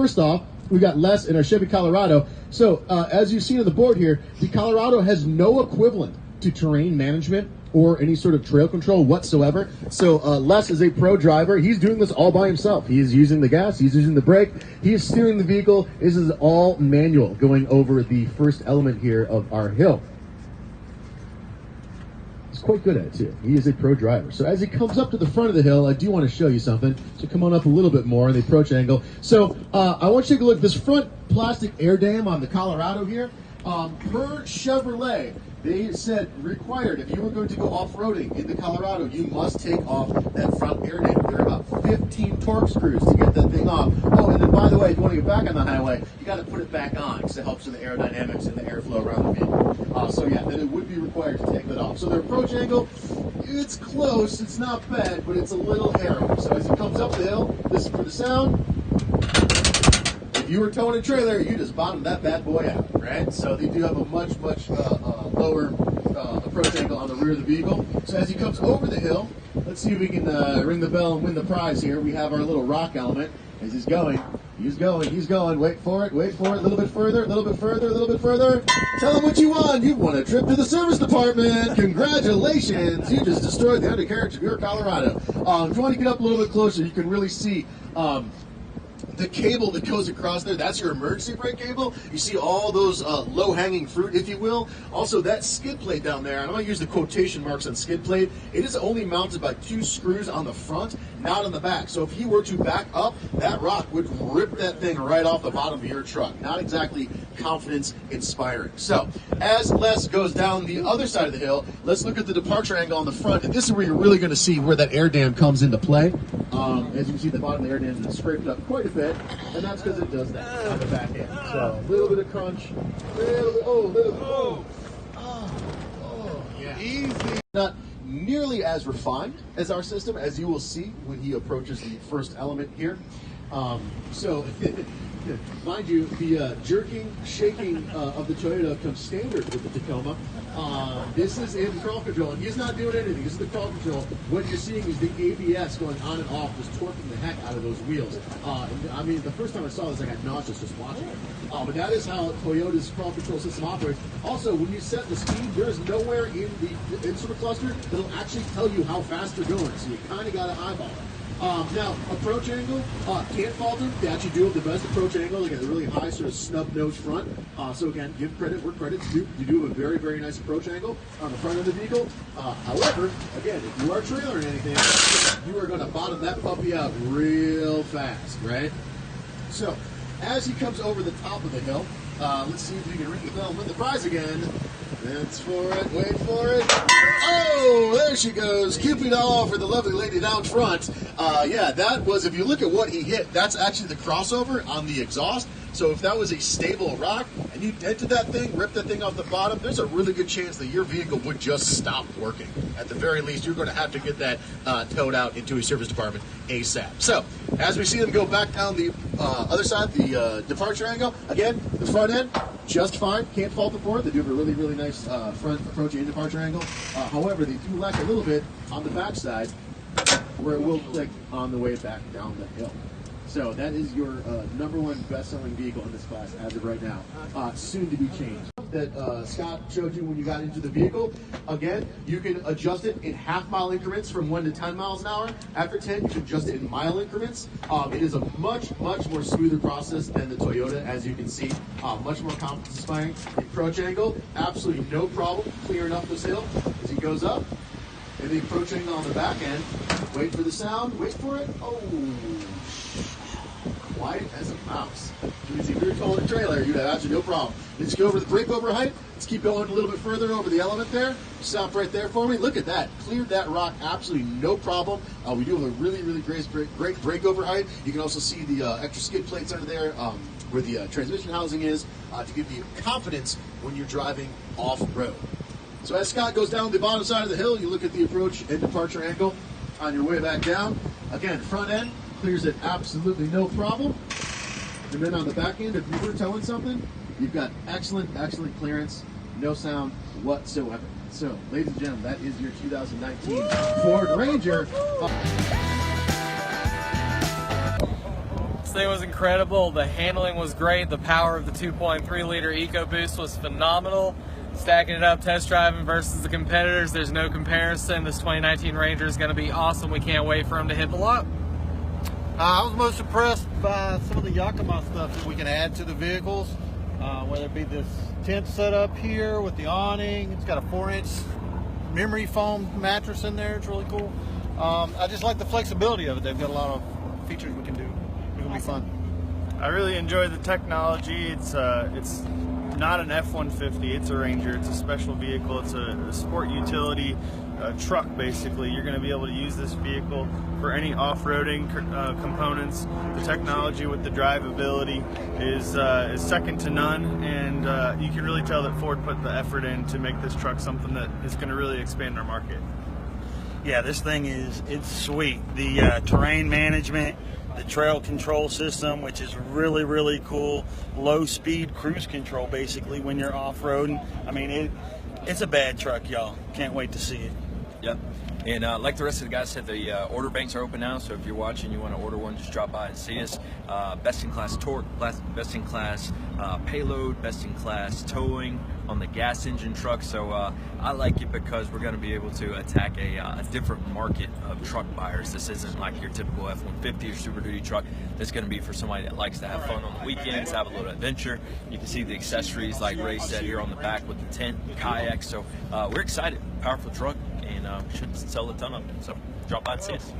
first off, we got Les in our Chevy Colorado. So as you've seen on the board here, the Colorado has no equivalent to terrain management or any sort of trail control whatsoever. So Les is a pro driver. He's doing this all by himself. He is using the gas, he's using the brake, he is steering the vehicle. This is all manual going over the first element here of our hill. He's quite good at it too. He is a pro driver. So as he comes up to the front of the hill, I do want to show you something. So come on up a little bit more on the approach angle. So I want you to take a look at this front plastic air dam on the Colorado here. Per Chevrolet, they said required, if you were going to go off-roading in the Colorado, you must take off that front air dam. There are about 15 torque screws to get that thing off. Oh, and then by the way, if you want to get back on the highway, you got to put it back on because it helps with the aerodynamics and the airflow around the vehicle. So yeah, then it would be required to take that off. So their approach angle, it's close, it's not bad, but it's a little narrow. So as it comes up the hill, this is for the sound. If you were towing a trailer, you just bottomed that bad boy out, right? So they do have a much lower approach angle on the rear of the vehicle. So as he comes over the hill, let's see if we can ring the bell and win the prize here. We have our little rock element. As he's going, wait for it, a little bit further, a little bit further. Tell him what you won. You won a trip to the service department. Congratulations. You just destroyed the undercarriage of your Colorado. If you want to get up a little bit closer, you can really see the cable that goes across there. That's your emergency brake cable. You see all those low-hanging fruit, if you will. Also, that skid plate down there, and I'm going to use the quotation marks on skid plate, it is only mounted by 2 screws on the front, not on the back. So if he were to back up, that rock would rip that thing right off the bottom of your truck. Not exactly confidence-inspiring. So as Les goes down the other side of the hill, let's look at the departure angle on the front, and this is where you're really going to see where that air dam comes into play. As you can see, the bottom of the air dam is scraped up quite a bit, and that's because it does that on the back end. So a little bit of crunch, yeah. Easy. Not nearly as refined as our system, as you will see when he approaches the first element here. So mind you, the jerking, shaking of the Toyota comes standard with the Tacoma. This is in crawl control, and he's not doing anything. This is the crawl control. What you're seeing is the ABS going on and off, just torquing the heck out of those wheels. And, I mean, the first time I saw this, I got nauseous just watching it. But that is how Toyota's crawl control system operates. Also, when you set the speed, there is nowhere in the instrument cluster that'll actually tell you how fast you're going. So you kind of got to eyeball it. Now, approach angle, can't fault them. They actually do have the best approach angle. They got a really high sort of snub nose front. So again, give credit where credit's due. You do have a very, very nice approach angle on the front of the vehicle. However, again, if you are trailering anything, you are going to bottom that puppy out real fast, right? So, as he comes over the top of the hill, let's see if we can ring the bell and win the prize again. That's for it. Wait for it. Oh, there she goes. Cupid all for the lovely lady down front. Yeah, that was, if you look at what he hit, that's actually the crossover on the exhaust. So if that was a stable rock and you dented that thing, ripped that thing off the bottom, there's a really good chance that your vehicle would just stop working. At the very least, you're going to have to get that towed out into a service department ASAP. So as we see them go back down the other side, the departure angle, again, the front end, just fine. Can't fault the Ford. They do have a really, really nice front approach and departure angle. However, they do lack a little bit on the back side where it will click on the way back down the hill. So that is your #1 best-selling vehicle in this class as of right now. Soon to be changed. That Scott showed you when you got into the vehicle. Again, you can adjust it in half-mile increments from 1 to 10 miles an hour. After 10, you can adjust it in mile increments. It is a much more smoother process than the Toyota, as you can see. Much more confidence-inspiring. The approach angle, absolutely no problem clearing up this hill as he goes up. And the approach angle on the back end. Wait for the sound. Wait for it. Oh. Quiet as a mouse. If you were towing a trailer, you'd have absolutely no problem. Let's go over the brake over height. Let's keep going a little bit further over the element there. Stop right there for me. Look at that. Cleared that rock absolutely no problem. We do have a really great brake over height. You can also see the extra skid plates under there where the transmission housing is to give you confidence when you're driving off-road. So as Scott goes down the bottom side of the hill, you look at the approach and departure angle on your way back down. Again, front end clears it absolutely no problem. And then on the back end, if you were towing something, you've got excellent clearance, no sound whatsoever. So, ladies and gentlemen, that is your 2019 Ford Ranger. This thing was incredible. The handling was great. The power of the 2.3 liter EcoBoost was phenomenal. Stacking it up, test driving versus the competitors, there's no comparison. This 2019 Ranger is going to be awesome. We can't wait for him to hit the lot. I was most impressed by some of the Yakima stuff that we can add to the vehicles, whether it be this tent set up here with the awning. It's got a 4-inch memory foam mattress in there. It's really cool. I just like the flexibility of it. They've got a lot of features we can do. It'll be fun. I really enjoy the technology. It's not an F-150, it's a Ranger. It's a special vehicle. It's a sport utility truck, basically. You're going to be able to use this vehicle for any off-roading components. The technology with the drivability is second to none, and you can really tell that Ford put the effort in to make this truck something that is going to really expand our market. Yeah, this thing it's sweet. The terrain management, the trail control system, which is really, really cool. Low speed cruise control, basically, when you're off-roading. I mean, it's a bad truck, y'all. Can't wait to see it. Yep. And like the rest of the guys said, the order banks are open now, so if you're watching, you want to order one, just drop by and see us. Best-in-class torque, best-in-class payload, best-in-class towing on the gas engine truck. So I like it because we're going to be able to attack a different market of truck buyers. This isn't like your typical F-150 or Super Duty truck. This is going to be for somebody that likes to have fun on the weekends, have a little adventure. You can see the accessories, like Ray said, here on the back with the tent, kayak. So we're excited. Powerful truck, and should sell a ton of them. So drop by and see us.